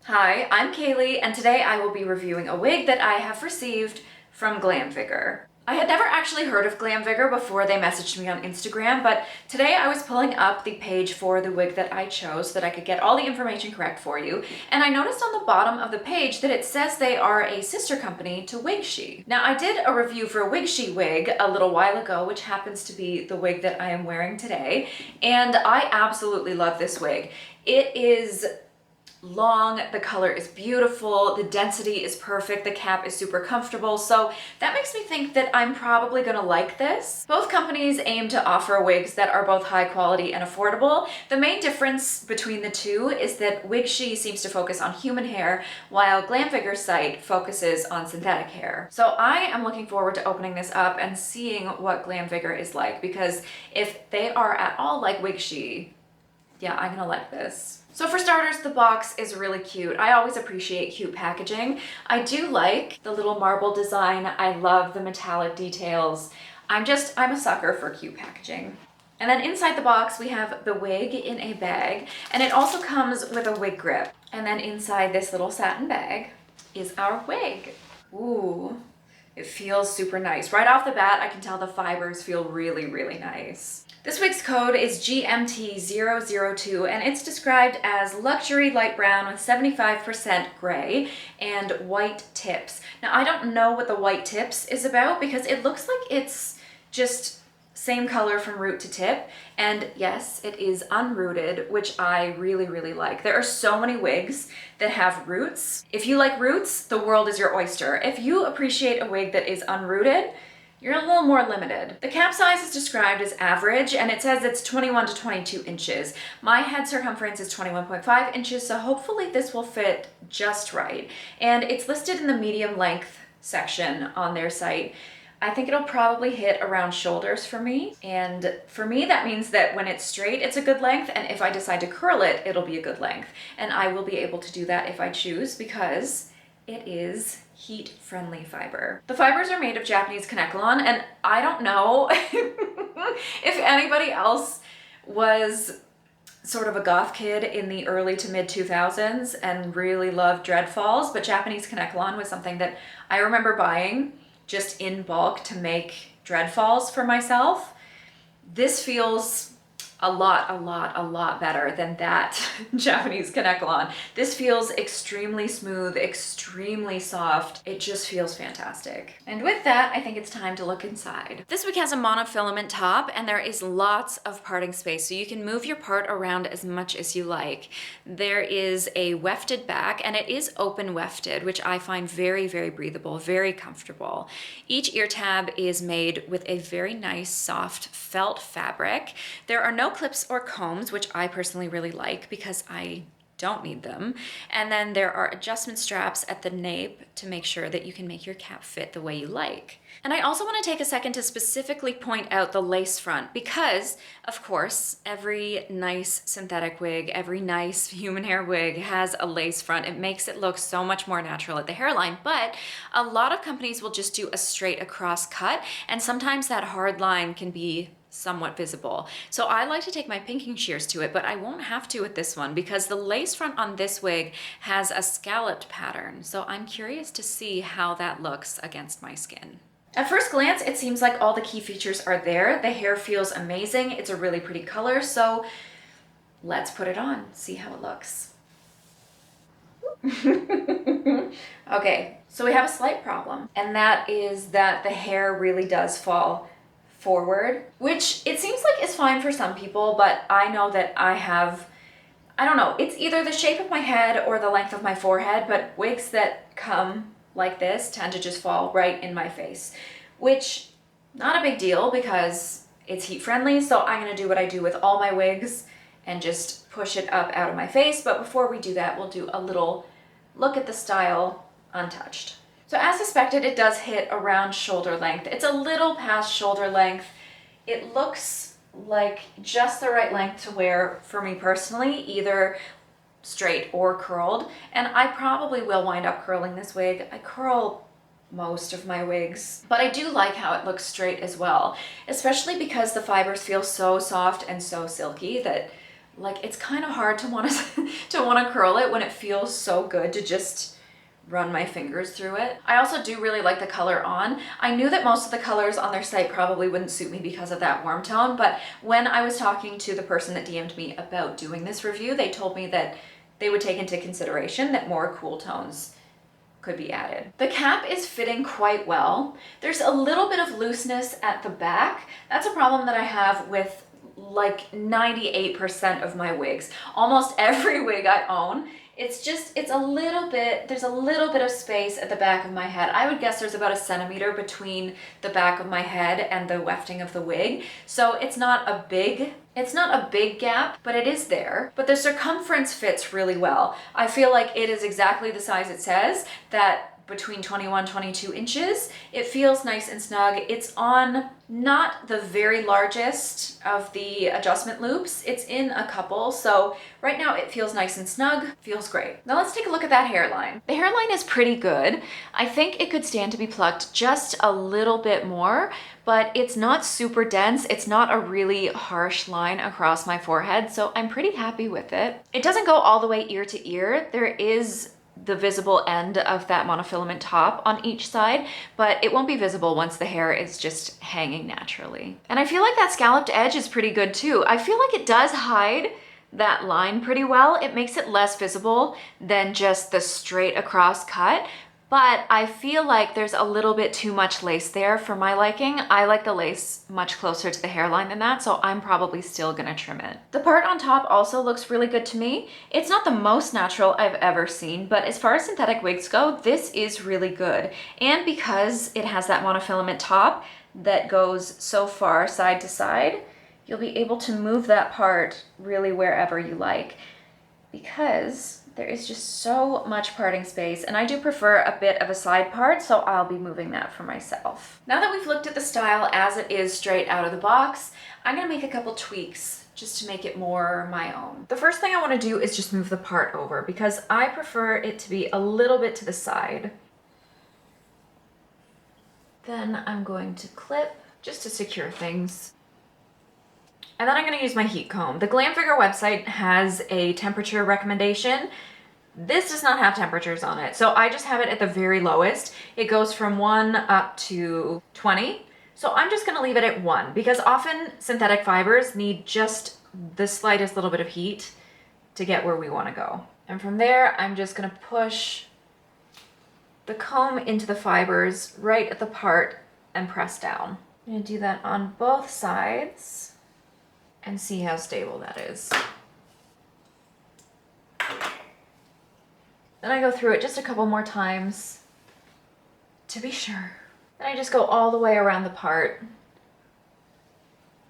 Hi, I'm Kaylee, and today I will be reviewing a wig that I have received from Glamvigor. I had never actually heard of Glamvigor before they messaged me on Instagram, but today I was pulling up the page for the wig that I chose so that I could get all the information correct for you, and I noticed on the bottom of the page that it says they are a sister company to Wigshe. Now, I did a review for a Wigshe wig a little while ago, which happens to be the wig that I am wearing today, and I absolutely love this wig. It is long, the color is beautiful, the density is perfect, the cap is super comfortable, so that makes me think that I'm probably gonna like this. Both companies aim to offer wigs that are both high quality and affordable. The main difference between the two is that Wigshe seems to focus on human hair, while Glamvigor's site focuses on synthetic hair. So I am looking forward to opening this up and seeing what Glamvigor is like, because if they are at all like Wigshe, yeah, I'm gonna like this. So for starters, the box is really cute. I always appreciate cute packaging. I do like the little marble design. I love the metallic details. I'm a sucker for cute packaging. And then inside the box, we have the wig in a bag, and it also comes with a wig grip. And then inside this little satin bag is our wig. Ooh. It feels super nice. Right off the bat, I can tell the fibers feel really, really nice. This wig's code is GMT002, and it's described as luxury light brown with 75% gray and white tips. Now, I don't know what the white tips is about because it looks like it's just same color from root to tip, and yes, it is unrooted, which I really, really like. There are so many wigs that have roots. If you like roots, the world is your oyster. If you appreciate a wig that is unrooted, you're a little more limited. The cap size is described as average, and it says it's 21 to 22 inches. My head circumference is 21.5 inches, so hopefully this will fit just right. And it's listed in the medium length section on their site. I think it'll probably hit around shoulders for me. And for me, that means that when it's straight, it's a good length. And if I decide to curl it, it'll be a good length. And I will be able to do that if I choose, because it is heat-friendly fiber. The fibers are made of Japanese Kanekalon, and I don't know if anybody else was sort of a goth kid in the early to mid 2000s and really loved dreadfalls, but Japanese Kanekalon was something that I remember buying just in bulk to make dreadfalls for myself. This feels a lot better than that Japanese Kanekalon. This feels extremely smooth, extremely soft. It just feels fantastic. And with that, I think it's time to look inside. This wig has a monofilament top, and there is lots of parting space, so you can move your part around as much as you like. There is a wefted back, and it is open wefted, which I find very, very breathable, very comfortable. Each ear tab is made with a very nice soft felt fabric. There are no clips or combs, which I personally really like because I don't need them. And then there are adjustment straps at the nape to make sure that you can make your cap fit the way you like. And I also want to take a second to specifically point out the lace front because, of course, every nice synthetic wig, every nice human hair wig has a lace front. It makes it look so much more natural at the hairline, but a lot of companies will just do a straight across cut, and sometimes that hard line can be somewhat visible. So I like to take my pinking shears to it, but I won't have to with this one because the lace front on this wig has a scalloped pattern. So I'm curious to see how that looks against my skin. At first glance, it seems like all the key features are there. The hair feels amazing. It's a really pretty color. So let's put it on, see how it looks. Okay, so we have a slight problem, and that is that the hair really does fall forward, which it seems like is fine for some people, but I know that I don't know, it's either the shape of my head or the length of my forehead, but wigs that come like this tend to just fall right in my face, which not a big deal because it's heat friendly. So I'm going to do what I do with all my wigs and just push it up out of my face. But before we do that, we'll do a little look at the style untouched. So as suspected, it does hit around shoulder length. It's a little past shoulder length. It looks like just the right length to wear for me personally, either straight or curled. And I probably will wind up curling this wig. I curl most of my wigs, but I do like how it looks straight as well, especially because the fibers feel so soft and so silky that like it's kind of hard to want to curl it when it feels so good to just run my fingers through it. I also do really like the color on. I knew that most of the colors on their site probably wouldn't suit me because of that warm tone, but when I was talking to the person that DM'd me about doing this review, they told me that they would take into consideration that more cool tones could be added. The cap is fitting quite well. There's a little bit of looseness at the back. That's a problem that I have with like 98% of my wigs. Almost every wig I own, it's a little bit, there's a little bit of space at the back of my head. I would guess there's about a centimeter between the back of my head and the wefting of the wig. So it's not a big gap, but it is there. But the circumference fits really well. I feel like it is exactly the size it says, that between 21, 22 inches. It feels nice and snug. It's on not the very largest of the adjustment loops. It's in a couple, so right now it feels nice and snug, feels great. Now let's take a look at that hairline. The hairline is pretty good. I think it could stand to be plucked just a little bit more, but it's not super dense. It's not a really harsh line across my forehead, so I'm pretty happy with it. It doesn't go all the way ear to ear. There is the visible end of that monofilament top on each side, but it won't be visible once the hair is just hanging naturally. And I feel like that scalloped edge is pretty good too. I feel like it does hide that line pretty well. It makes it less visible than just the straight across cut, but I feel like there's a little bit too much lace there for my liking. I like the lace much closer to the hairline than that, so I'm probably still gonna trim it. The part on top also looks really good to me. It's not the most natural I've ever seen, but as far as synthetic wigs go, this is really good. And because it has that monofilament top that goes so far side to side, you'll be able to move that part really wherever you like, because there is just so much parting space, and I do prefer a bit of a side part, so I'll be moving that for myself. Now that we've looked at the style as it is straight out of the box, I'm gonna make a couple tweaks just to make it more my own. The first thing I wanna do is just move the part over, because I prefer it to be a little bit to the side. Then I'm going to clip just to secure things. And then I'm gonna use my heat comb. The Glamvigor website has a temperature recommendation. This does not have temperatures on it, so I just have it at the very lowest. It goes from 1 up to 20. So I'm just gonna leave it at 1, because often synthetic fibers need just the slightest little bit of heat to get where we wanna go. And from there, I'm just gonna push the comb into the fibers right at the part and press down. I'm gonna do that on both sides and see how stable that is. Then I go through it just a couple more times to be sure. Then I just go all the way around the part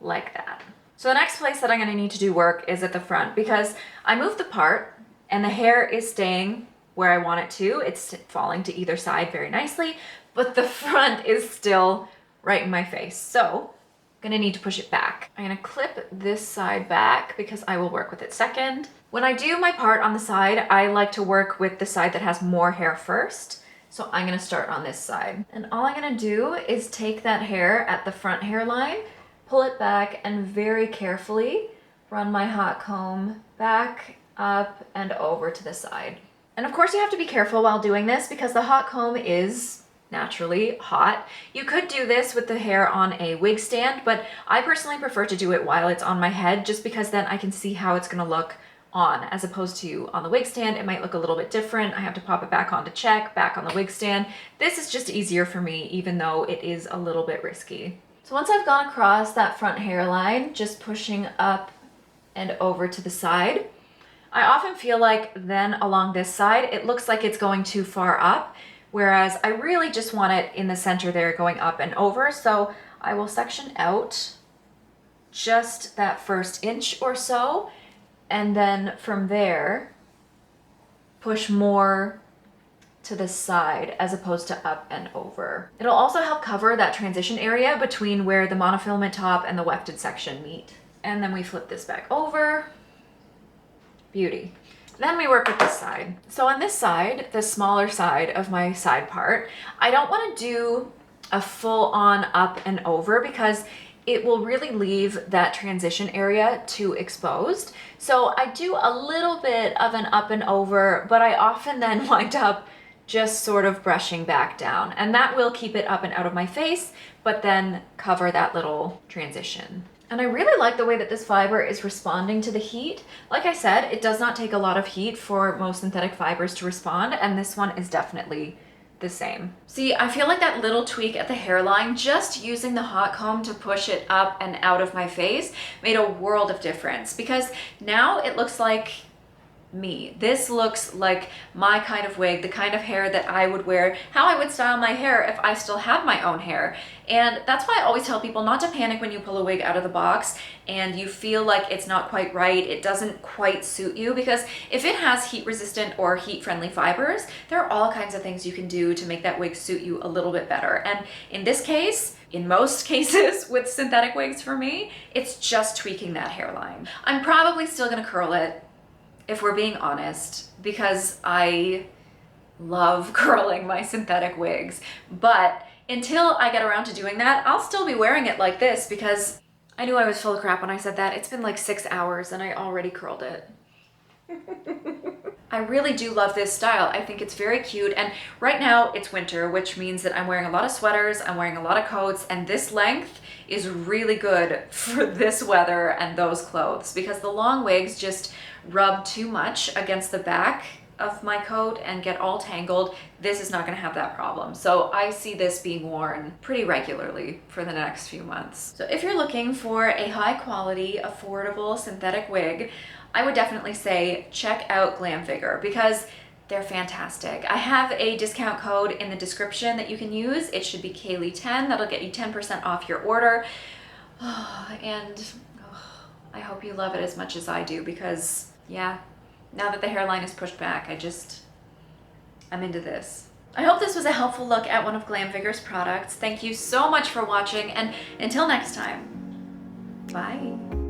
like that. So the next place that I'm gonna need to do work is at the front, because I moved the part and the hair is staying where I want it to. It's falling to either side very nicely, but the front is still right in my face. So gonna need to push it back. I'm gonna clip this side back because I will work with it second. When I do my part on the side, I like to work with the side that has more hair first. So I'm gonna start on this side. And all I'm gonna do is take that hair at the front hairline, pull it back, and very carefully run my hot comb back, up, and over to the side. And of course you have to be careful while doing this because the hot comb is naturally hot. You could do this with the hair on a wig stand, but I personally prefer to do it while it's on my head, just because then I can see how it's gonna look on, as opposed to on the wig stand. It might look a little bit different. I have to pop it back on to check, back on the wig stand. This is just easier for me, even though it is a little bit risky. So once I've gone across that front hairline, just pushing up and over to the side, I often feel like then along this side, it looks like it's going too far up, whereas I really just want it in the center there going up and over. So I will section out just that first inch or so, and then from there, push more to the side as opposed to up and over. It'll also help cover that transition area between where the monofilament top and the wefted section meet. And then we flip this back over. Beauty. Then we work with this side. So on this side, the smaller side of my side part, I don't want to do a full on up and over because it will really leave that transition area too exposed. So I do a little bit of an up and over, but I often then wind up just sort of brushing back down, and that will keep it up and out of my face, but then cover that little transition. And I really like the way that this fiber is responding to the heat. Like I said, it does not take a lot of heat for most synthetic fibers to respond, and this one is definitely the same. See, I feel like that little tweak at the hairline, just using the hot comb to push it up and out of my face, made a world of difference, because now it looks like me. This looks like my kind of wig, the kind of hair that I would wear, how I would style my hair if I still had my own hair. And that's why I always tell people not to panic when you pull a wig out of the box and you feel like it's not quite right, it doesn't quite suit you, because if it has heat resistant or heat friendly fibers, there are all kinds of things you can do to make that wig suit you a little bit better. And in this case, in most cases with synthetic wigs for me, it's just tweaking that hairline. I'm probably still gonna curl it, if we're being honest, because I love curling my synthetic wigs. But until I get around to doing that, I'll still be wearing it like this, because I knew I was full of crap when I said that. It's been like 6 hours and I already curled it. I really do love this style. I think it's very cute, and right now it's winter, which means that I'm wearing a lot of sweaters, I'm wearing a lot of coats, and this length is really good for this weather and those clothes, because the long wigs just rub too much against the back of my coat and get all tangled. This is not going to have that problem. So I see this being worn pretty regularly for the next few months. So if you're looking for a high quality, affordable synthetic wig, I would definitely say check out Glamvigor, because they're fantastic. I have a discount code in the description that you can use. It should be Kaylee10. That'll get you 10% off your order. And I hope you love it as much as I do, because yeah, now that the hairline is pushed back, I'm into this. I hope this was a helpful look at one of Glamvigor's products. Thank you so much for watching, and until next time, bye.